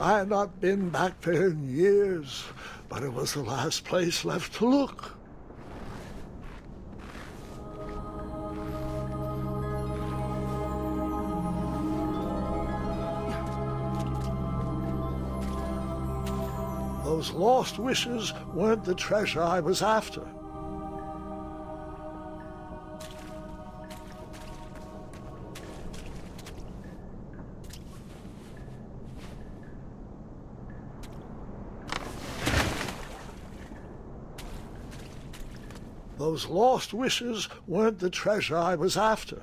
I had not been back there in years, but it was the last place left to look. Those lost wishes weren't the treasure I was after. Those lost wishes weren't the treasure I was after.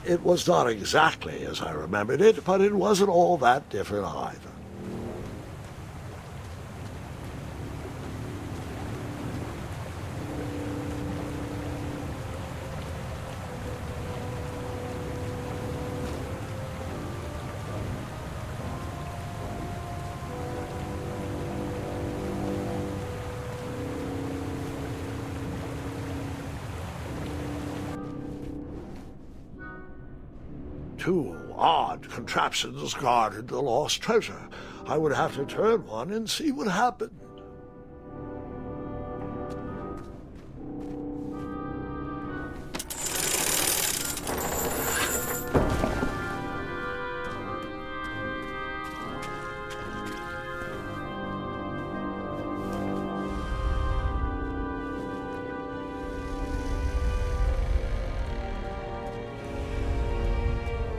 It was not exactly as I remembered it, but it wasn't all that different either. Two odd contraptions guarded the lost treasure. I would have to turn one and see what happened.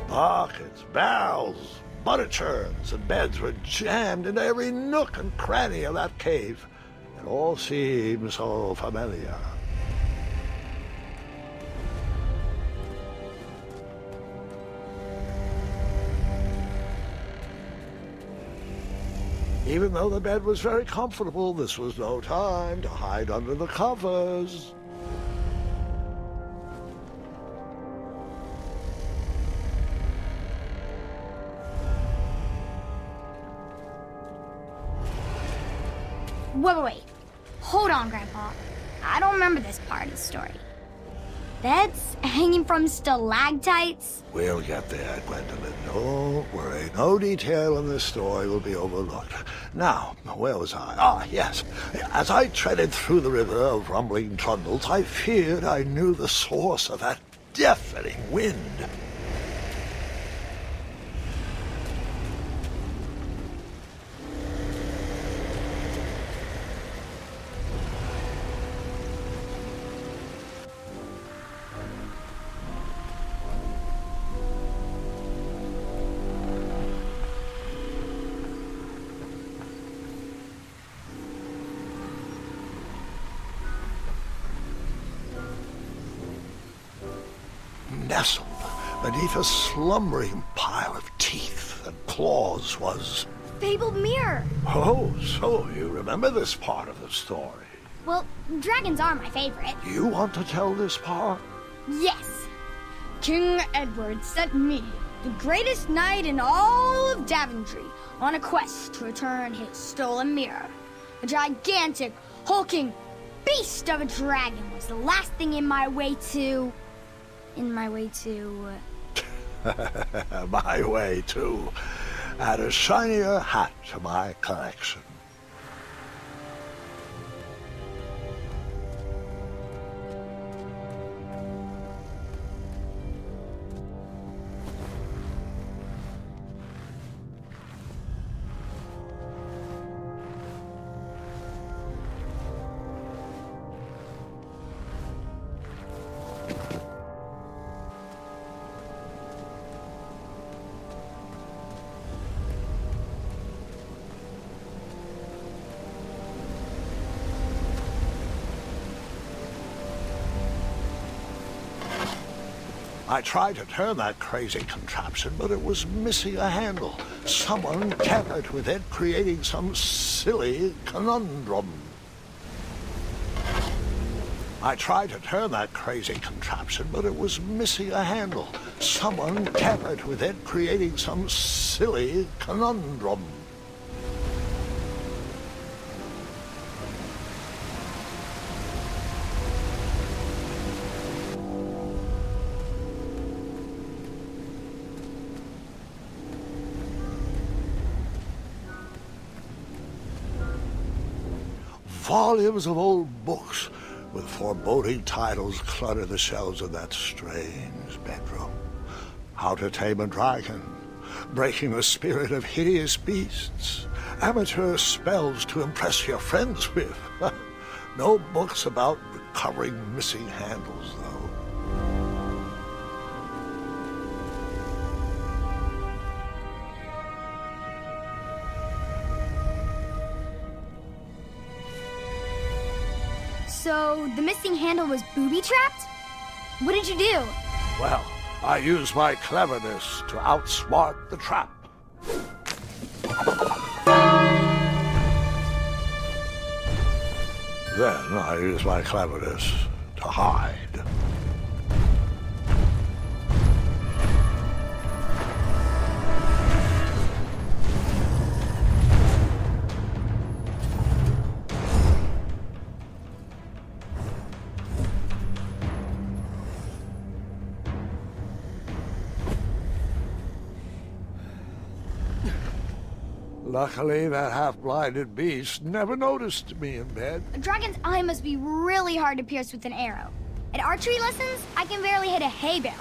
Buckets, barrels, butter churns, and beds were jammed into every nook and cranny of that cave. It all seemed so familiar. Even though the bed was very comfortable, this was no time to hide under the covers. Wait. Hold on, Grandpa. I don't remember this part of the story. Beds hanging from stalactites? We'll get there, Gwendolyn. Don't worry. No detail in this story will be overlooked. Now, where was I? Ah, yes. As I treaded through the river of rumbling trundles, I feared I knew the source of that deafening wind. nestled beneath a slumbering pile of teeth and claws was... Fabled mirror. Oh, so you remember this part of the story. Well, dragons are my favorite. You want to tell this part? Yes. King Edward sent me, the greatest knight in all of Daventry, on a quest to return his stolen mirror. A gigantic, hulking beast of a dragon was the last thing in my way to... My way to add a shinier hat to my collection. I tried to turn that crazy contraption, but it was missing a handle. Someone tampered with it, creating some silly conundrum. I tried to turn that crazy contraption, but it was missing a handle. Someone tampered with it, creating some silly conundrum. Volumes of old books with foreboding titles clutter the shelves of that strange bedroom. How to Tame a Dragon, Breaking the Spirit of Hideous Beasts, Amateur Spells to Impress Your Friends with. No books about recovering missing handles, though. So, the missing handle was booby-trapped? What did you do? Well, I used my cleverness to outsmart the trap. Then I used my cleverness to hide. Luckily, that half-blinded beast never noticed me in bed. A dragon's eye must be really hard to pierce with an arrow. At archery lessons, I can barely hit a hay bale.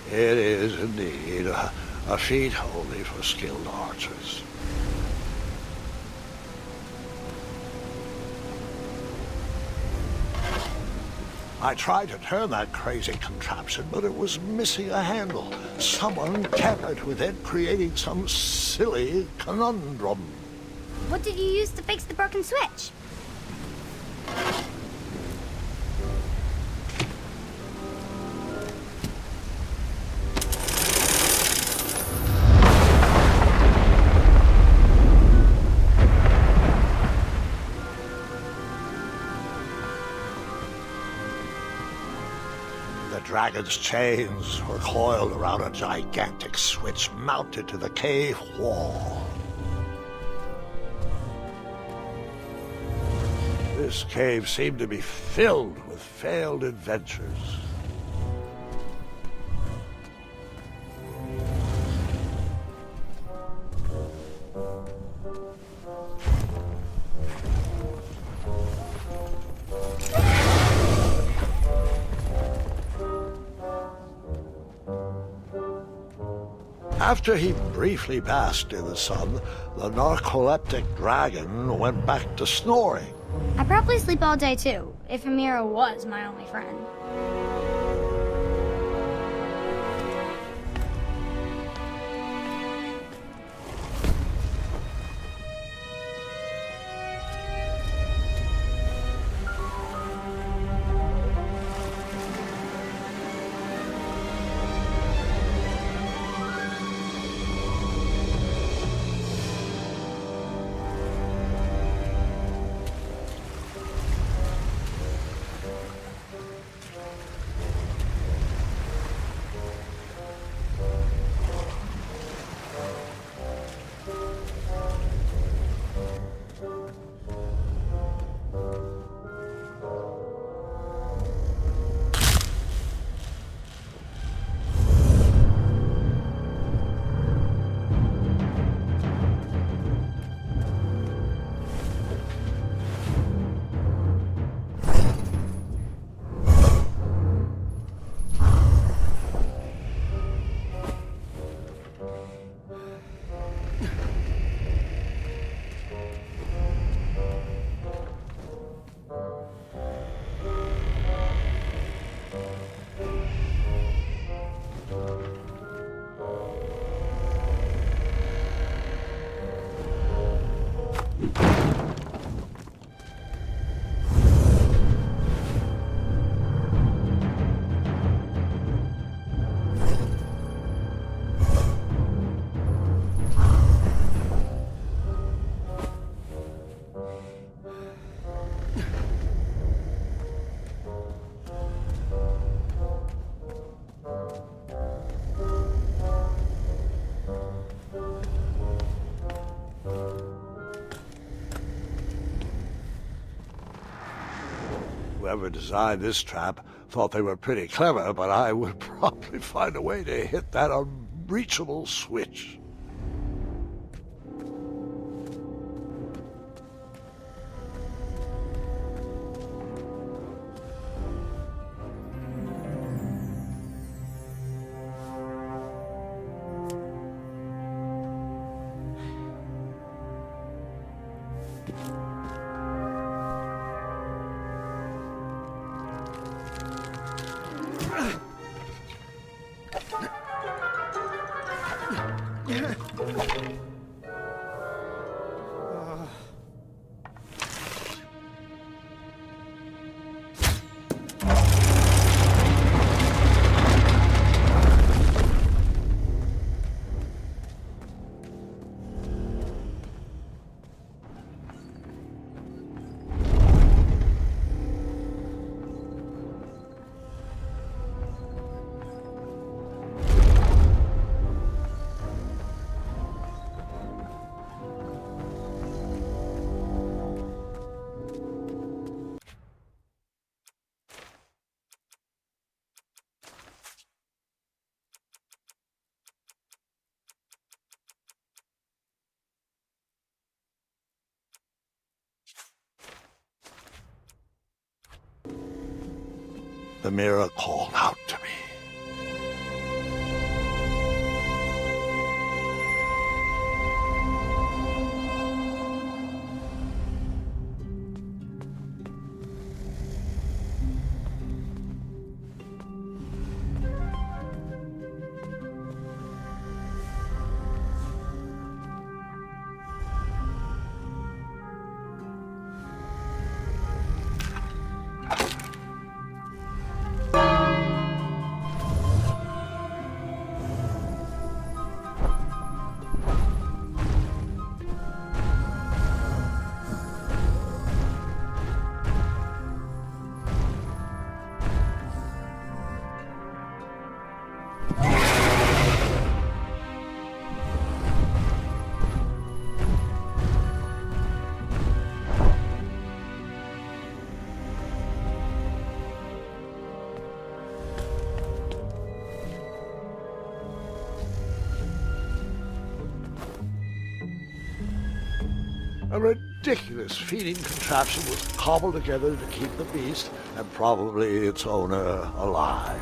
It is indeed a feat only for skilled archers. I tried to turn that crazy contraption, but it was missing a handle. Someone tampered with it, creating some silly conundrum. What did you use to fix the broken switch? The dragon's chains were coiled around a gigantic switch mounted to the cave wall. This cave seemed to be filled with failed adventures. After he briefly basked in the sun, the narcoleptic dragon went back to snoring. I probably sleep all day too, if Amira was my only friend. Whoever designed this trap thought they were pretty clever, but I would probably find a way to hit that unreachable switch. The mirror called out to me. A ridiculous feeding contraption was cobbled together to keep the beast, and probably its owner, alive.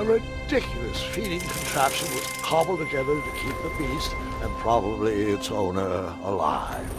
A ridiculous feeding contraption was cobbled together to keep the beast and probably its owner alive.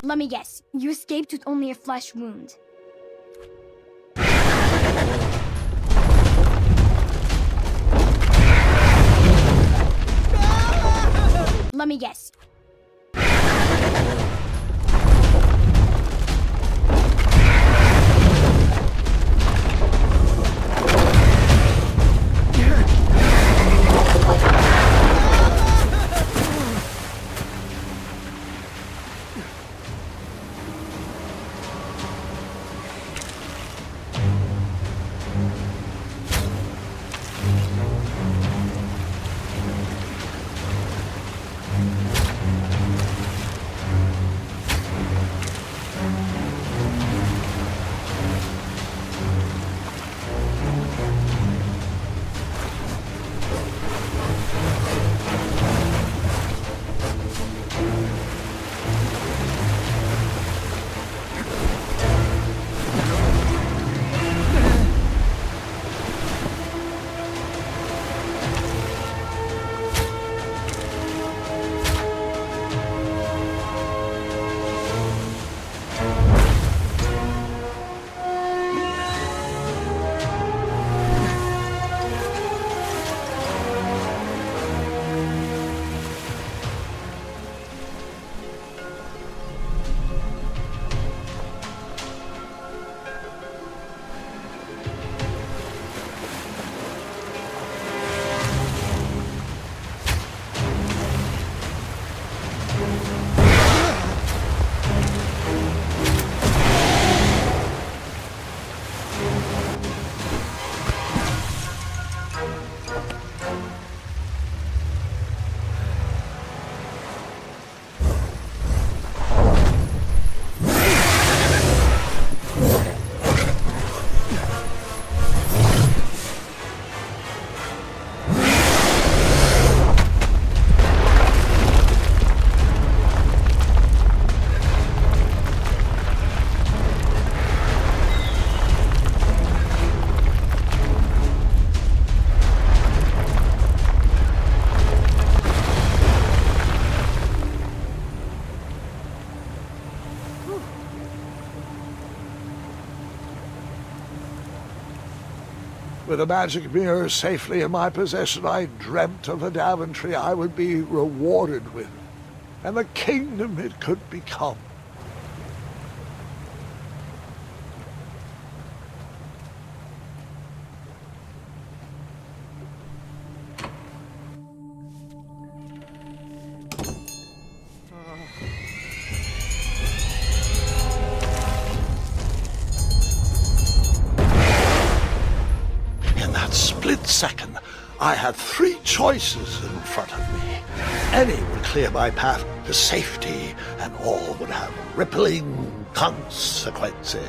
Let me guess, you escaped with only a flesh wound. Let me guess. With a magic mirror safely in my possession, I dreamt of a Daventry I would be rewarded with, and the kingdom it could become. Second, I had three choices in front of me. Any would clear my path to safety, and all would have rippling consequences.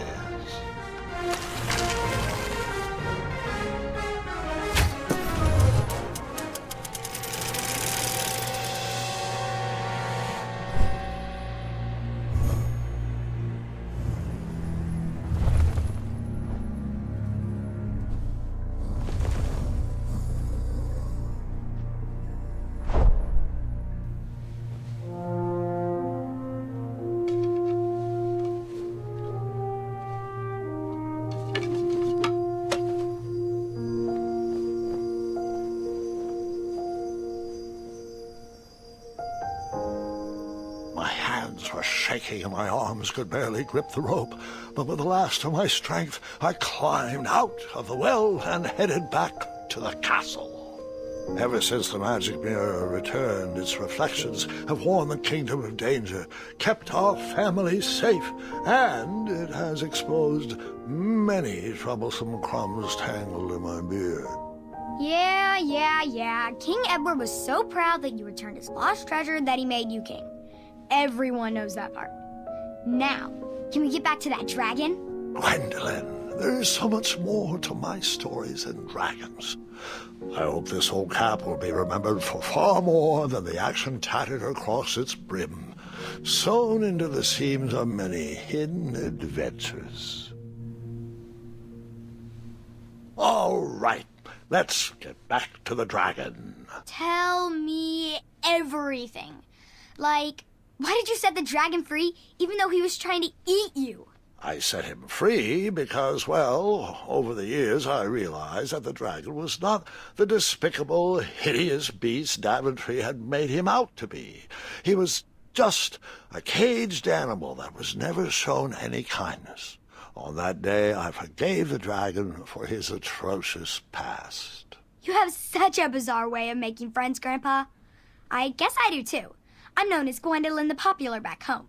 My hands were shaking and my arms could barely grip the rope, but with the last of my strength, I climbed out of the well and headed back to the castle. Ever since the magic mirror returned, its reflections have warned the kingdom of danger, kept our family safe, and it has exposed many troublesome crumbs tangled in my beard. Yeah. King Edward was so proud that you returned his lost treasure that he made you king. Everyone knows that part. Now, can we get back to that dragon? Gwendolyn, there is so much more to my stories than dragons. I hope this old cap will be remembered for far more than the action tattered across its brim, sewn into the seams of many hidden adventures. All right, let's get back to the dragon. Tell me everything. Like, why did you set the dragon free even though he was trying to eat you? I set him free because, well, over the years I realized that the dragon was not the despicable, hideous beast Daventry had made him out to be. He was just a caged animal that was never shown any kindness. On that day, I forgave the dragon for his atrocious past. You have such a bizarre way of making friends, Grandpa. I guess I do too. I'm known as Gwendolyn the Popular back home.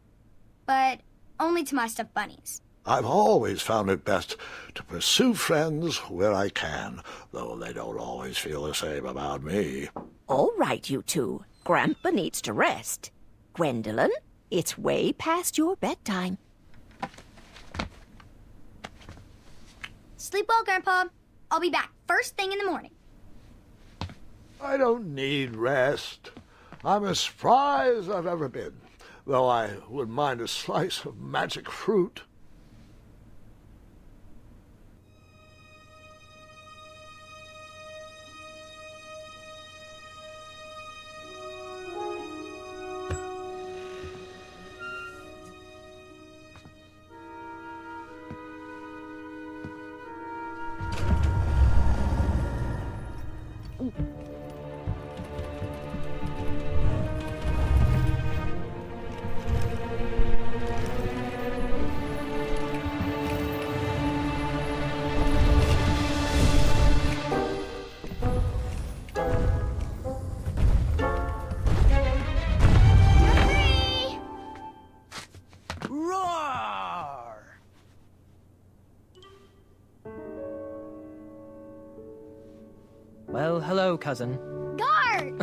But only to my stuffed bunnies. I've always found it best to pursue friends where I can, though they don't always feel the same about me. All right, you two. Grandpa needs to rest. Gwendolyn, it's way past your bedtime. Sleep well, Grandpa. I'll be back first thing in the morning. I don't need rest. I'm as spry as I've ever been, though I wouldn't mind a slice of magic fruit. Well, hello, cousin. Guard!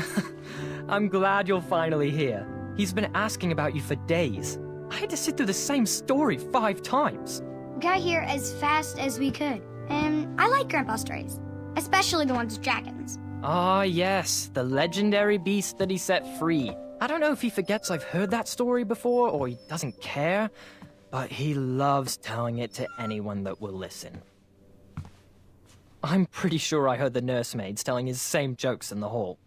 I'm glad you're finally here. He's been asking about you for days. I had to sit through the same story 5 times. We got here as fast as we could. And I like Grandpa's stories. Especially the ones with dragons. Ah, yes, the legendary beast that he set free. I don't know if he forgets I've heard that story before or he doesn't care, but he loves telling it to anyone that will listen. I'm pretty sure I heard the nursemaids telling his same jokes in the hall.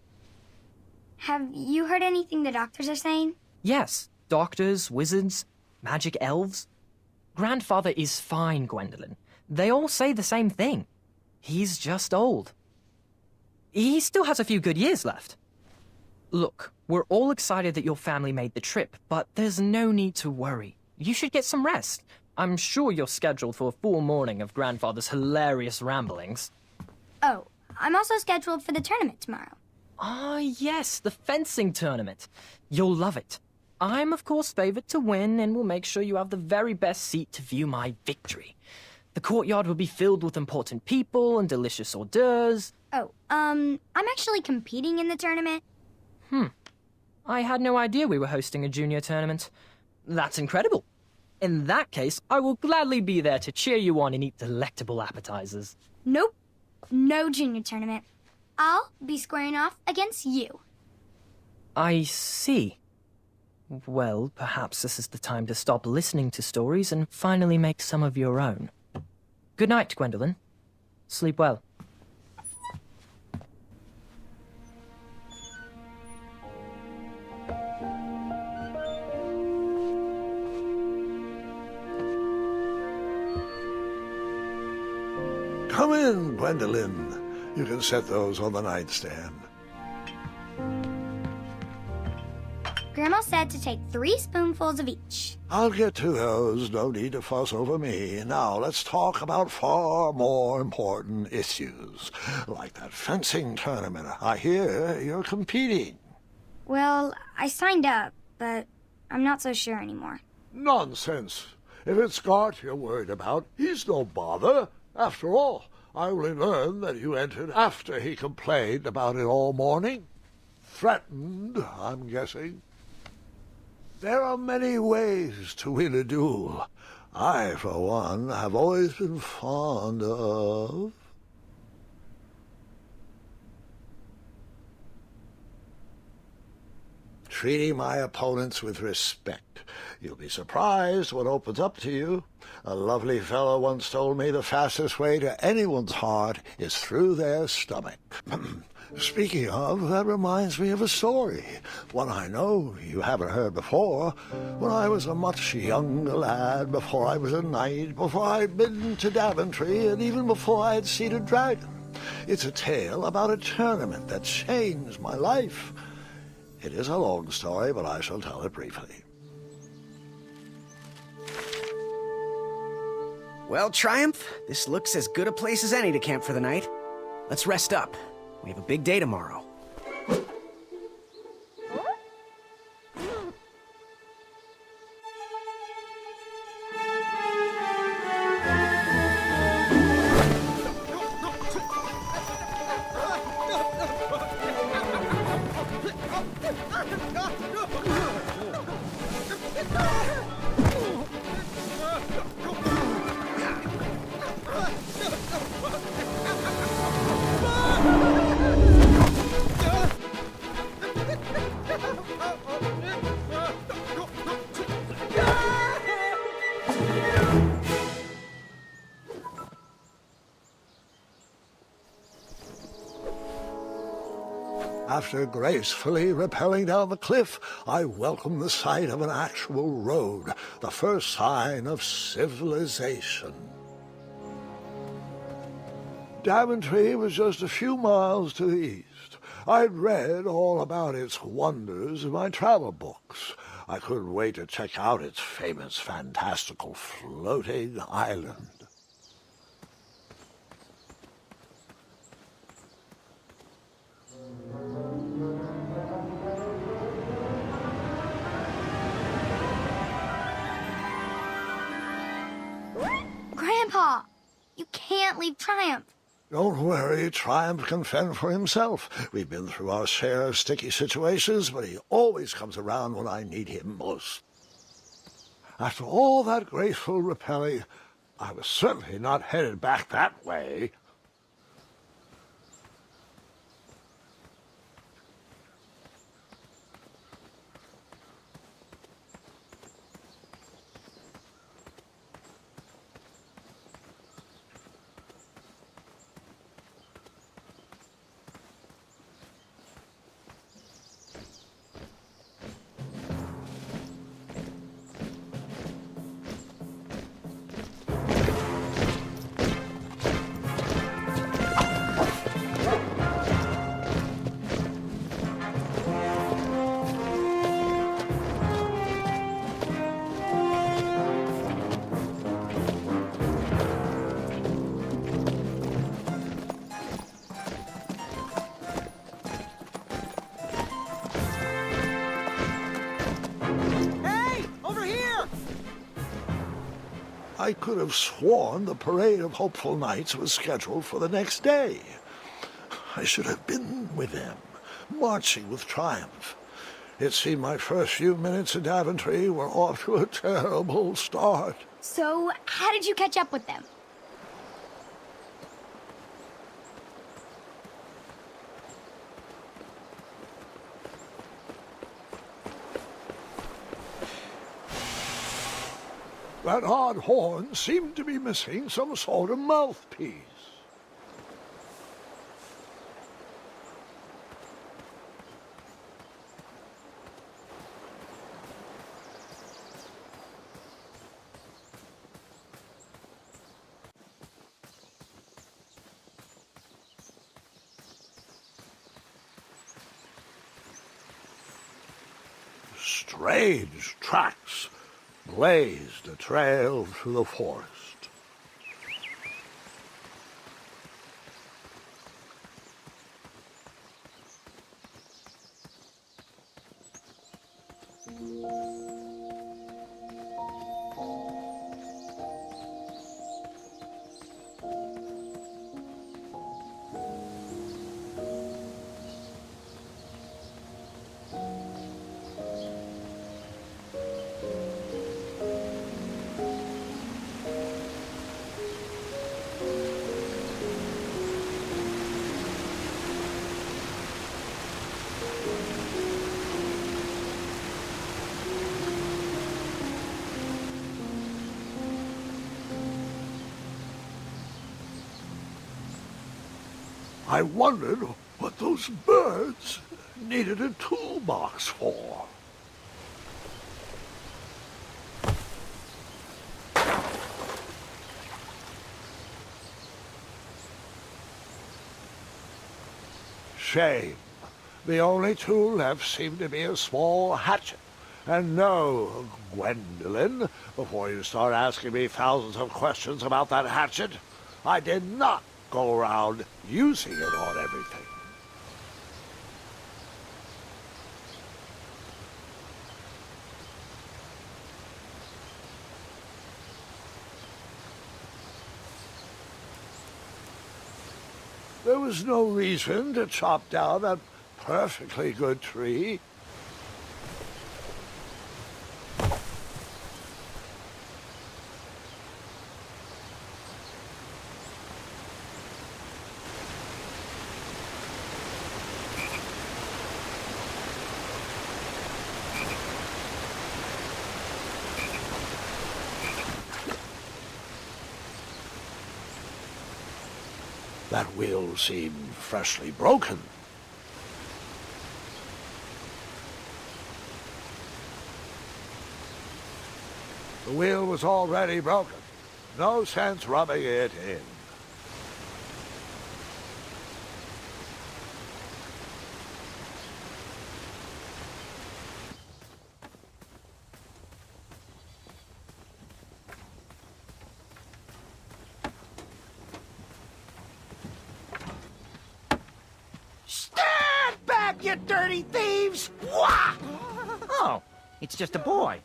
Have you heard anything the doctors are saying? Yes, doctors, wizards, magic elves. Grandfather is fine, Gwendolyn. They all say the same thing. He's just old. He still has a few good years left. Look, we're all excited that your family made the trip, but there's no need to worry. You should get some rest. I'm sure you're scheduled for a full morning of Grandfather's hilarious ramblings. Oh, I'm also scheduled for the tournament tomorrow. Ah, yes, the fencing tournament. You'll love it. I'm, of course, favored to win and will make sure you have the very best seat to view my victory. The courtyard will be filled with important people and delicious hors d'oeuvres. Oh, I'm actually competing in the tournament. I had no idea we were hosting a junior tournament. That's incredible. In that case, I will gladly be there to cheer you on and eat delectable appetizers. Nope. No junior tournament. I'll be squaring off against you. I see. Well, perhaps this is the time to stop listening to stories and finally make some of your own. Good night, Gwendolyn. Sleep well. Come in, Gwendolyn. You can set those on the nightstand. Grandma said to take 3 spoonfuls of each. I'll get to those. No need to fuss over me. Now let's talk about far more important issues, like that fencing tournament. I hear you're competing. Well, I signed up, but I'm not so sure anymore. Nonsense. If it's Scott you're worried about, he's no bother. After all, I only learned that you entered after he complained about it all morning. Threatened, I'm guessing. There are many ways to win a duel. I, for one, have always been fond of... treating my opponents with respect. You'll be surprised what opens up to you. A lovely fellow once told me the fastest way to anyone's heart is through their stomach. Speaking of, that reminds me of a story, one I know you haven't heard before. When I was a much younger lad, before I was a knight, before I'd been to Daventry, and even before I had seen a dragon. It's a tale about a tournament that changed my life. It is a long story, but I shall tell it briefly. Well, Triumph, this looks as good a place as any to camp for the night. Let's rest up. We have a big day tomorrow. After gracefully rappelling down the cliff, I welcomed the sight of an actual road, the first sign of civilization. Daventry was just a few miles to the east. I'd read all about its wonders in my travel books. I couldn't wait to check out its famous, fantastical floating island. Grandpa, you can't leave Triumph. Don't worry, Triumph can fend for himself. We've been through our share of sticky situations, but he always comes around when I need him most. After all that graceful rappelling, I was certainly not headed back that way. I could have sworn the Parade of Hopeful Knights was scheduled for the next day. I should have been with them, marching with Triumph. It seemed my first few minutes in Daventry were off to a terrible start. So, how did you catch up with them? That odd horn seemed to be missing some sort of mouthpiece. Strange tracks blazed a trail through the forest. I wondered what those birds needed a toolbox for. Shame. The only tool left seemed to be a small hatchet. And no, Gwendolyn, before you start asking me thousands of questions about that hatchet, I did not go around using it on everything. There was no reason to chop down that perfectly good tree. That wheel seemed freshly broken. The wheel was already broken. No sense rubbing it in. Stand back, you dirty thieves! Wah! Oh, it's just a boy.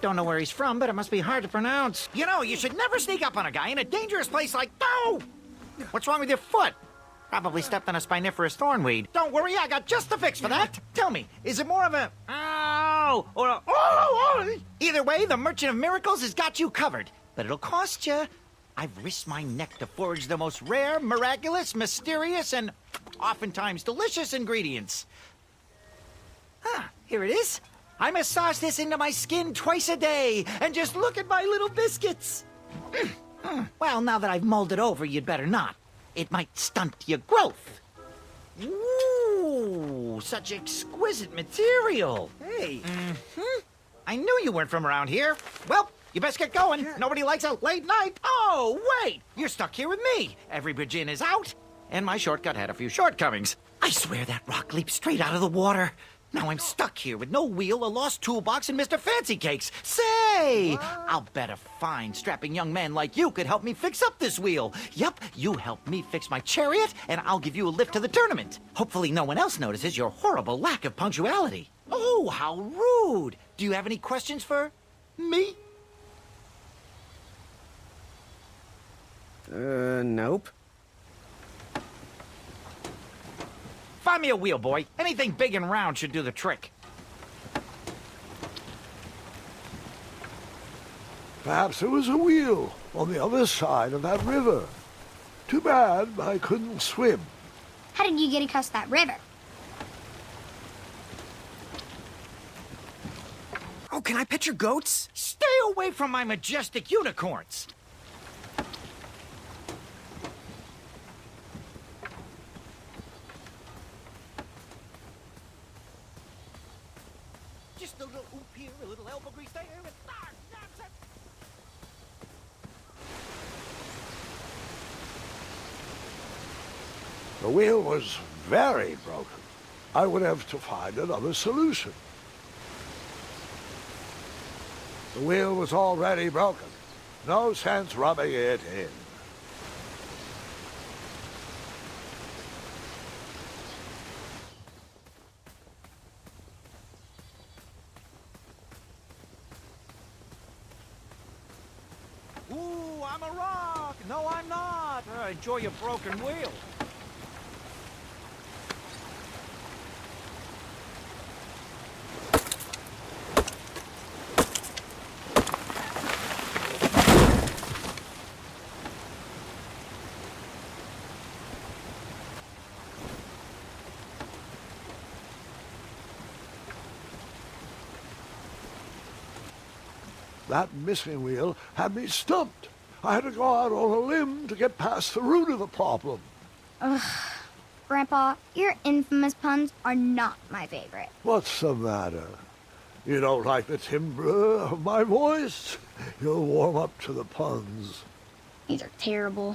Don't know where he's from, but it must be hard to pronounce. You know, you should never sneak up on a guy in a dangerous place like... No! What's wrong with your foot? Probably stepped on a spiniferous thornweed. Don't worry, I got just the fix for that. Tell me, is it more of a... Ow! Or a... Oh! Either way, the Merchant of Miracles has got you covered. But it'll cost you. I've risked my neck to forge the most rare, miraculous, mysterious, and oftentimes delicious ingredients. Ah, here it is. I massage this into my skin twice a day, and just look at my little biscuits. Well, now that I've mulled it over, you'd better not. It might stunt your growth. Ooh, such exquisite material. Hey. I knew you weren't from around here. Well, you best get going. Nobody likes a late night. Oh, wait! You're stuck here with me. Every bridge in is out, and my shortcut had a few shortcomings. I swear that rock leaped straight out of the water. Now I'm stuck here with no wheel, a lost toolbox, and Mr. Fancy Cakes. Say! I'll bet a fine, strapping young man like you could help me fix up this wheel. Yup, you help me fix my chariot, and I'll give you a lift to the tournament. Hopefully no one else notices your horrible lack of punctuality. Oh, how rude! Do you have any questions for me? Nope. Find me a wheel, boy. Anything big and round should do the trick. Perhaps there was a wheel on the other side of that river. Too bad I couldn't swim. How did you get across that river? Oh, can I pet your goats? Stay away from my majestic unicorns. Just a little oop here, a little elbow grease there, and that's it. The wheel was very broken. I would have to find another solution. The wheel was already broken. No sense rubbing it in. Ooh, I'm a rock. No, I'm not. Enjoy your broken wheel. That missing wheel had me stumped. I had to go out on a limb to get past the root of the problem. Grandpa, your infamous puns are not my favorite. What's the matter? You don't like the timbre of my voice? You'll warm up to the puns. These are terrible.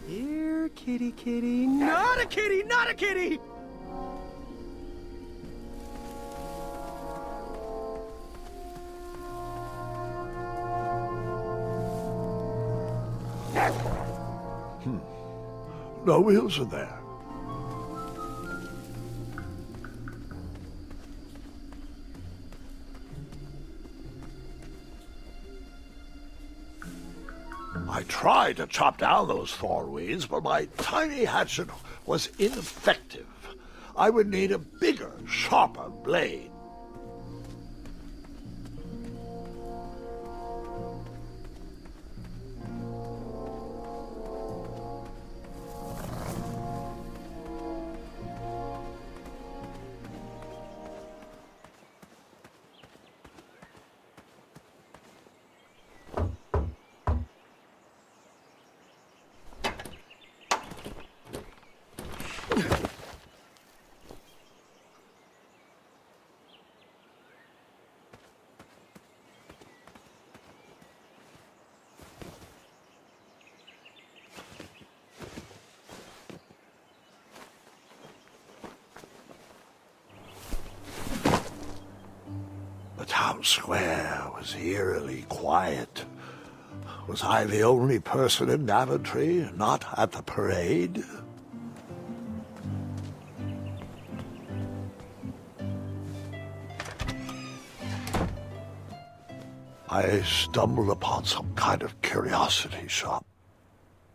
Here, kitty, kitty. Not a kitty, not a kitty! No wheels in there. I tried to chop down those thorn weeds, but my tiny hatchet was ineffective. I would need a bigger, sharper blade. The town square was eerily quiet. Was I the only person in Daventry not at the parade? I stumbled upon some kind of curiosity shop.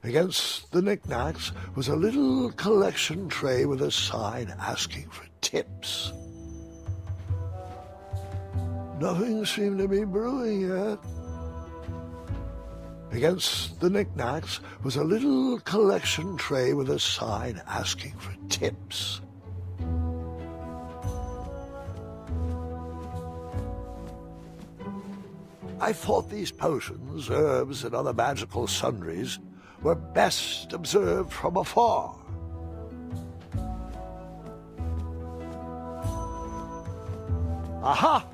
Against the knickknacks was a little collection tray with a sign asking for tips. Nothing seemed to be brewing yet. Against the knickknacks was a little collection tray with a sign asking for tips. I thought these potions, herbs, and other magical sundries were best observed from afar. Aha!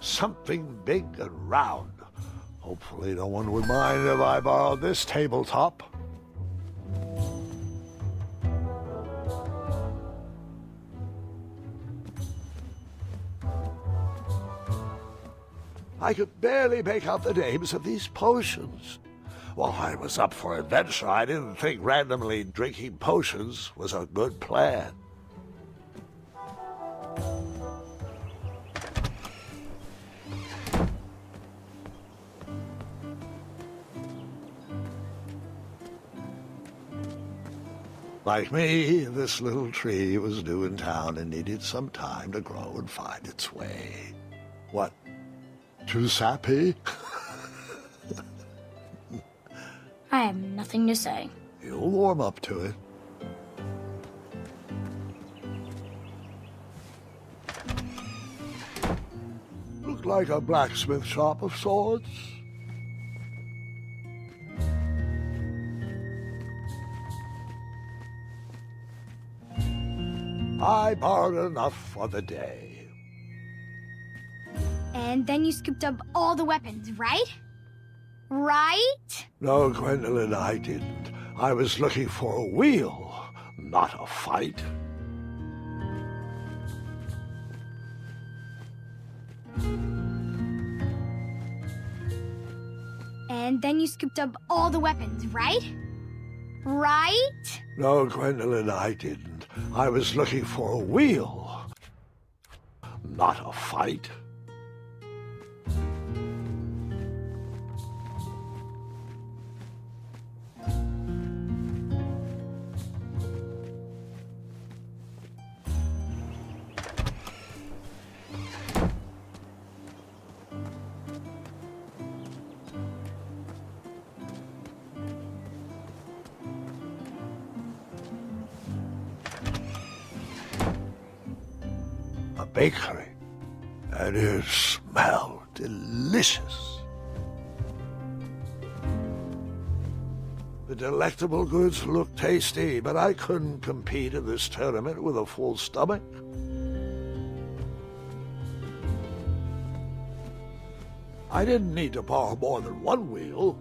Something big and round. Hopefully no one would mind if I borrowed this tabletop. I could barely make out the names of these potions. While I was up for adventure, I didn't think randomly drinking potions was a good plan. Like me, this little tree was new in town and needed some time to grow and find its way. What? Too sappy? I have nothing to say. You'll warm up to it. Looked like a blacksmith shop of sorts. I borrowed enough for the day. And then you scooped up all the weapons, right? Right? No, Gwendolyn, I didn't. I was looking for a wheel, not a fight. And then you scooped up all the weapons, right? Right? No, Gwendolyn, I didn't. I was looking for a wheel, not a fight. A bakery, and it smelled delicious. The delectable goods looked tasty, but I couldn't compete in this tournament with a full stomach. I didn't need to borrow more than one wheel.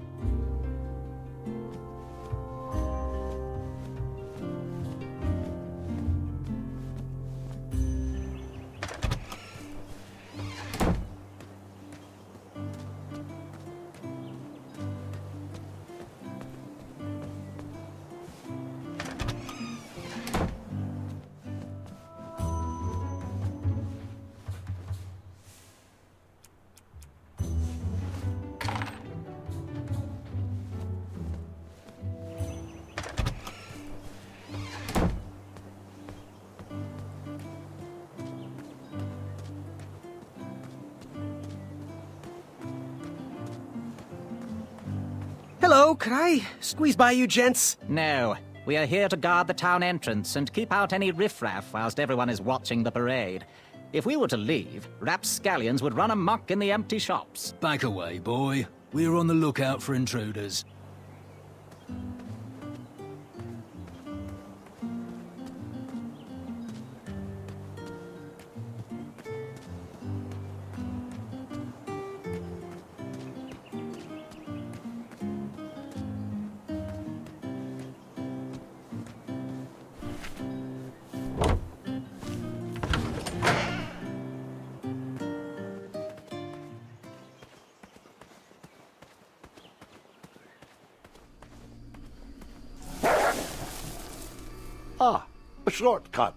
Hello, could I squeeze by you gents? No. We are here to guard the town entrance and keep out any riffraff whilst everyone is watching the parade. If we were to leave, rapscallions would run amok in the empty shops. Back away, boy. We're on the lookout for intruders. Ah, a shortcut.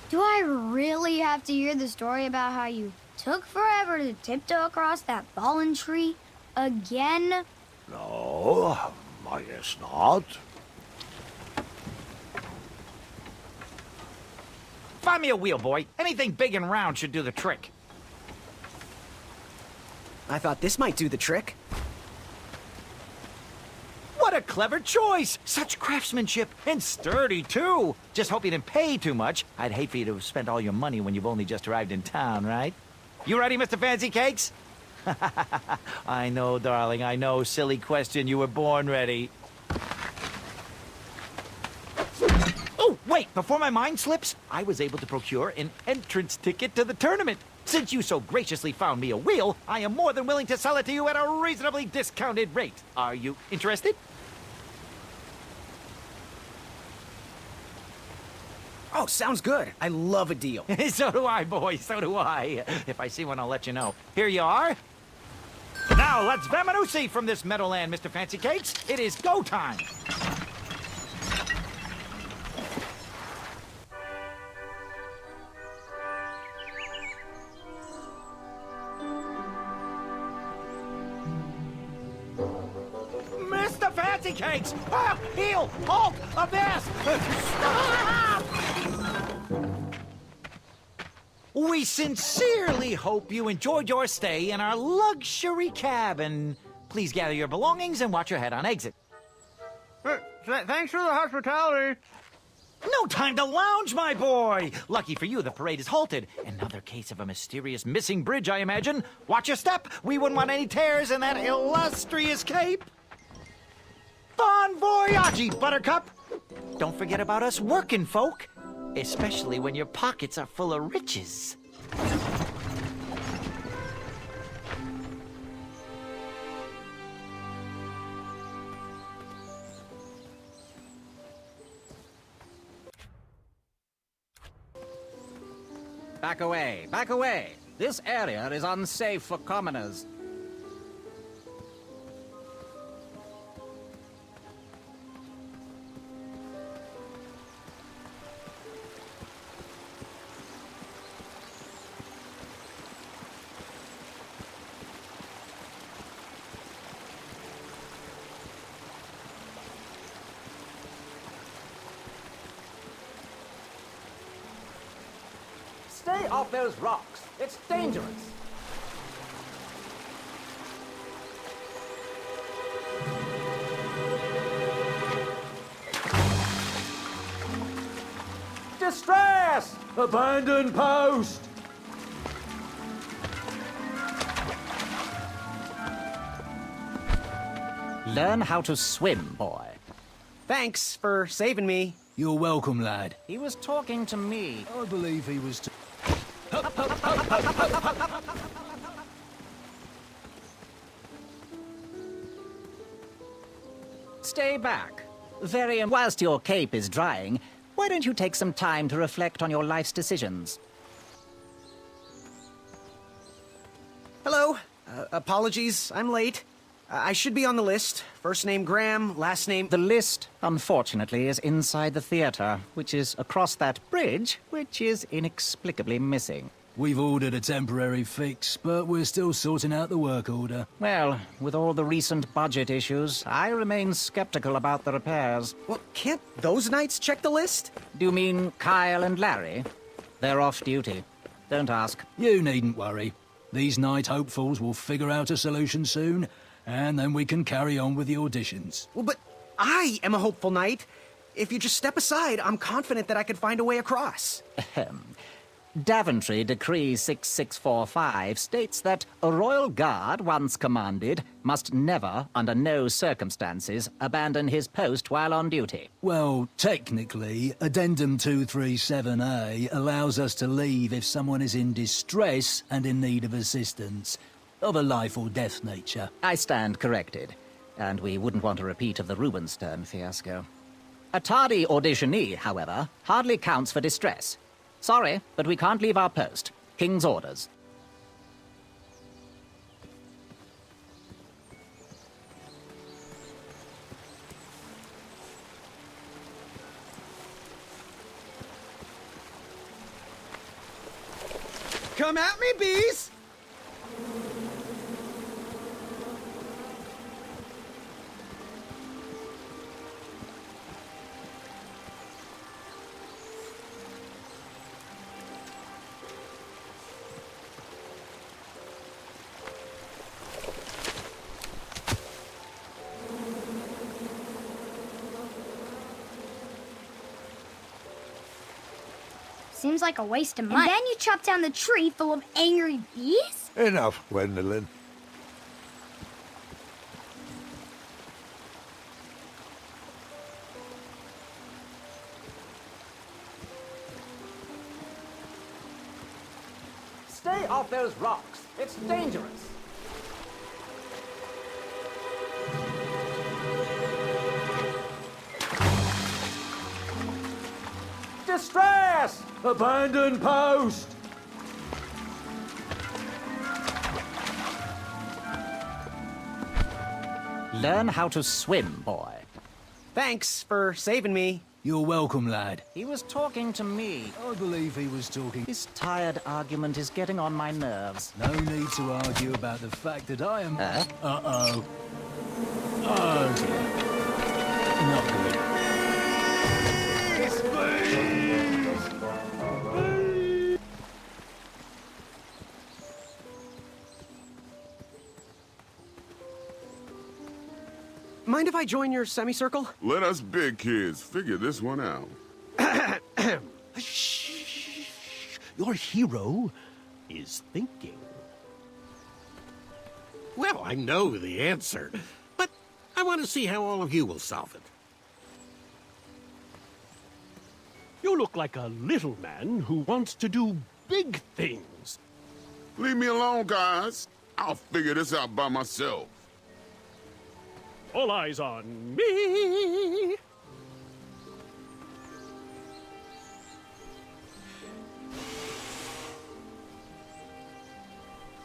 Do I really have to hear the story about how you took forever to tiptoe across that fallen tree again? No, I guess not. Find me a wheel, boy. Anything big and round should do the trick. I thought this might do the trick. What a clever choice! Such craftsmanship, and sturdy, too! Just hope you didn't pay too much. I'd hate for you to have spent all your money when you've only just arrived in town, right? You ready, Mr. Fancy Cakes? I know, darling, I know. Silly question. You were born ready. Oh, wait! Before my mind slips, I was able to procure an entrance ticket to the tournament. Since you so graciously found me a wheel, I am more than willing to sell it to you at a reasonably discounted rate. Are you interested? Oh, sounds good. I love a deal. So do I, boy, so do I. If I see one, I'll let you know. Here you are. Now, let's vamoose from this meadowland, Mr. Fancy Cakes. It is go time. Mr. Fancy Cakes! Ah, heel! Halt! Abyss! Stop! We sincerely hope you enjoyed your stay in our luxury cabin. Please gather your belongings and watch your head on exit. Thanks for the hospitality. No time to lounge, my boy! Lucky for you, the parade is halted. Another case of a mysterious missing bridge, I imagine. Watch your step. We wouldn't want any tears in that illustrious cape. Bon voyage, Buttercup! Don't forget about us working folk, especially when your pockets are full of riches. Back away, back away. This area is unsafe for commoners. Stay off those rocks. It's dangerous. Distress! Abandon post! Learn how to swim, boy. Thanks for saving me. You're welcome, lad. He was talking to me. I believe he was... Stay back. Whilst your cape is drying, why don't you take some time to reflect on your life's decisions? Hello. Apologies, I'm late. I should be on the list. First name Graham, last name... The list, unfortunately, is inside the theater, which is across that bridge, which is inexplicably missing. We've ordered a temporary fix, but we're still sorting out the work order. Well, with all the recent budget issues, I remain skeptical about the repairs. Well, can't those knights check the list? Do you mean Kyle and Larry? They're off duty. Don't ask. You needn't worry. These night hopefuls will figure out a solution soon, and then we can carry on with the auditions. Well, but I am a hopeful knight. If you just step aside, I'm confident that I could find a way across. Daventry Decree 6645 states that a royal guard, once commanded, must never, under no circumstances, abandon his post while on duty. Well, technically, Addendum 237A allows us to leave if someone is in distress and in need of assistance, of a life or death nature. I stand corrected, and we wouldn't want a repeat of the Rubenstern fiasco. A tardy auditionee, however, hardly counts for distress. Sorry, but we can't leave our post. King's orders. Come at me, bees! Seems like a waste of money. And then you chop down the tree full of angry bees? Enough, Gwendolyn. Stay off those rocks. It's dangerous. Distress! Abandon post! Learn how to swim, boy. Thanks for saving me. You're welcome, lad. He was talking to me. I believe he was talking. This tired argument is getting on my nerves. No need to argue about the fact that I am... Huh? Uh-oh. Oh, dear. Not good. Mind if I join your semicircle? Let us big kids figure this one out. Shh. Your hero is thinking. Well, I know the answer, but I want to see how all of you will solve it. You look like a little man who wants to do big things. Leave me alone, guys. I'll figure this out by myself. All eyes on me.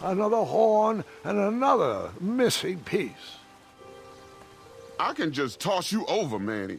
Another horn and another missing piece. I can just toss you over, Manny.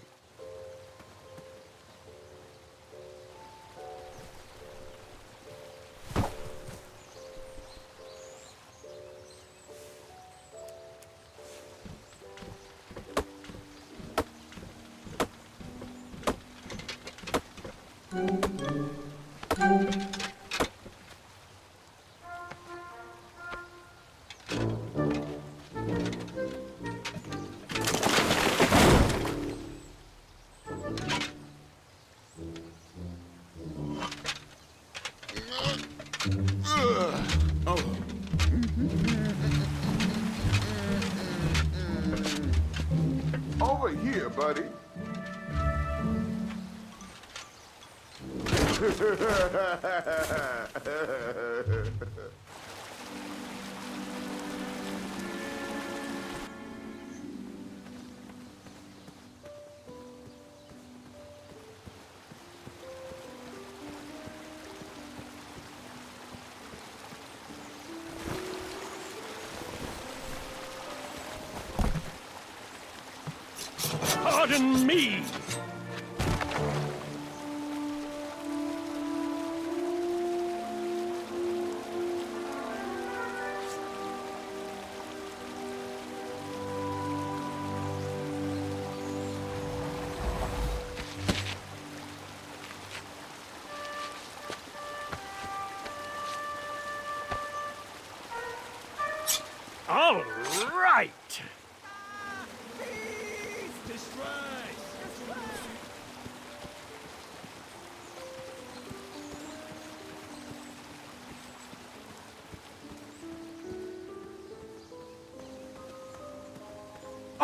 Over here, buddy. Pardon me. All right.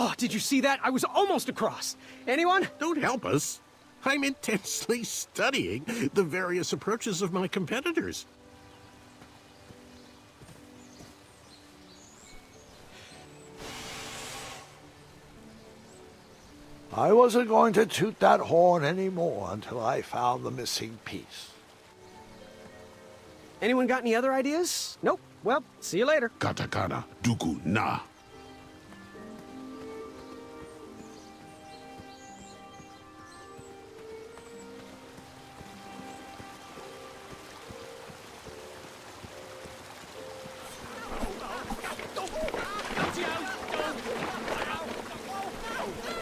Oh, did you see that? I was almost across. Anyone? Don't help us. I'm intensely studying the various approaches of my competitors. I wasn't going to toot that horn anymore until I found the missing piece. Anyone got any other ideas? Nope. Well, see you later. Katakana, duku na.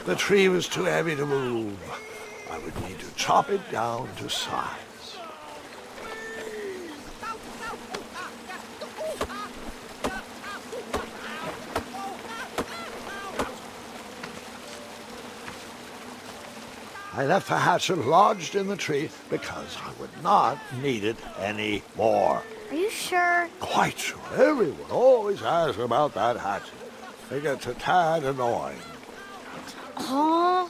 The tree was too heavy to move. I would need to chop it down to size. I left the hatchet lodged in the tree because I would not need it anymore. Are you sure? Quite sure. Everyone always asks about that hatchet. It gets a tad annoying. Oh.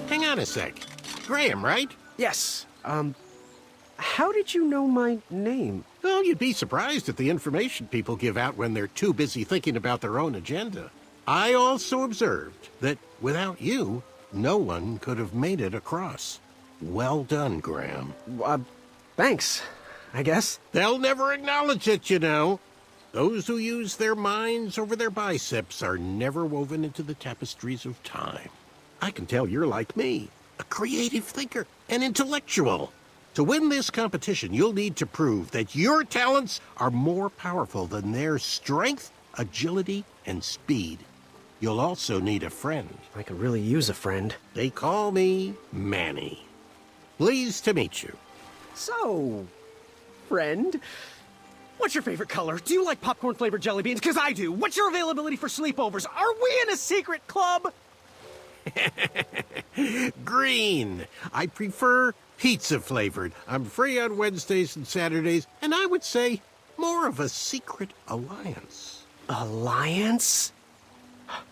Hang on a sec. Graham, right? Yes. How did you know my name? Well, you'd be surprised at the information people give out when they're too busy thinking about their own agenda. I also observed that without you, no one could have made it across. Well done, Graham. Thanks, I guess. They'll never acknowledge it, you know. Those who use their minds over their biceps are never woven into the tapestries of time. I can tell you're like me, a creative thinker, an intellectual. To win this competition, you'll need to prove that your talents are more powerful than their strength, agility, and speed. You'll also need a friend. I could really use a friend. They call me Manny. Pleased to meet you. So, friend, what's your favorite color? Do you like popcorn-flavored jelly beans? Because I do. What's your availability for sleepovers? Are we in a secret club? Green. I prefer pizza-flavored. I'm free on Wednesdays and Saturdays, and I would say more of a secret alliance. Alliance?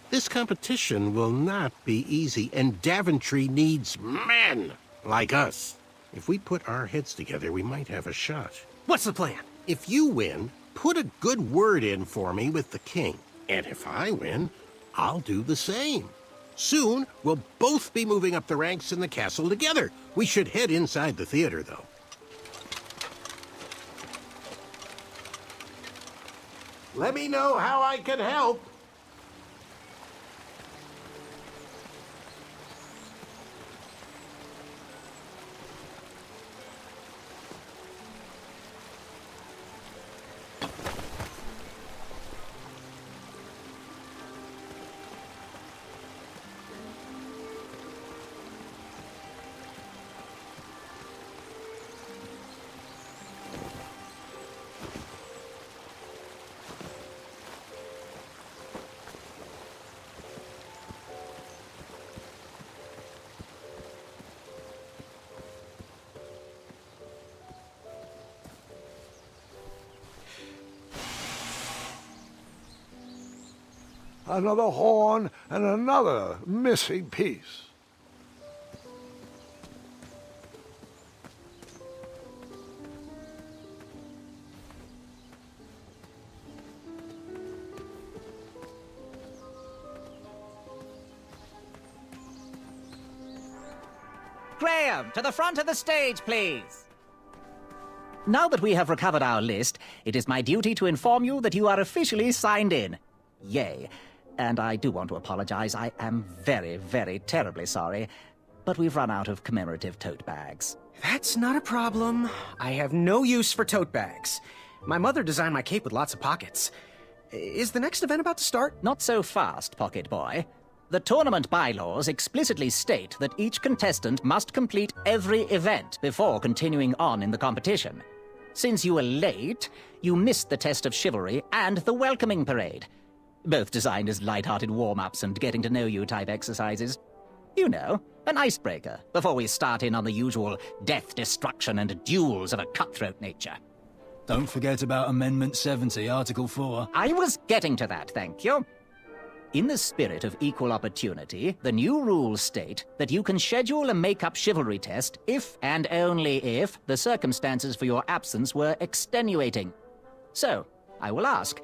This competition will not be easy, and Daventry needs men like us. If we put our heads together, we might have a shot. What's the plan? If you win, put a good word in for me with the king. And if I win, I'll do the same. Soon, we'll both be moving up the ranks in the castle together. We should head inside the theater, though. Let me know how I can help. Another horn and another missing piece. Graham, to the front of the stage, please. Now that we have recovered our list, it is my duty to inform you that you are officially signed in. Yay. And I do want to apologize. I am very, very terribly sorry. But we've run out of commemorative tote bags. That's not a problem. I have no use for tote bags. My mother designed my cape with lots of pockets. Is the next event about to start? Not so fast, Pocket Boy. The tournament bylaws explicitly state that each contestant must complete every event before continuing on in the competition. Since you were late, you missed the test of chivalry and the welcoming parade. both designed as light-hearted warm-ups and getting-to-know-you type exercises. You know, an icebreaker, before we start in on the usual death, destruction, and duels of a cutthroat nature. Don't forget about Amendment 70, Article 4. I was getting to that, thank you. In the spirit of equal opportunity, the new rules state that you can schedule a make-up chivalry test if and only if the circumstances for your absence were extenuating. So, I will ask,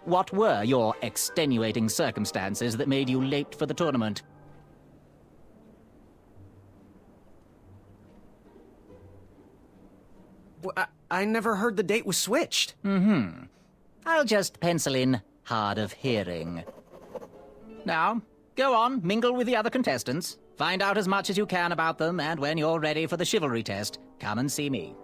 what were your extenuating circumstances that made you late for the tournament? I never heard the date was switched. I'll just pencil in hard of hearing. Now, go on, mingle with the other contestants. Find out as much as you can about them, and when you're ready for the chivalry test, come and see me.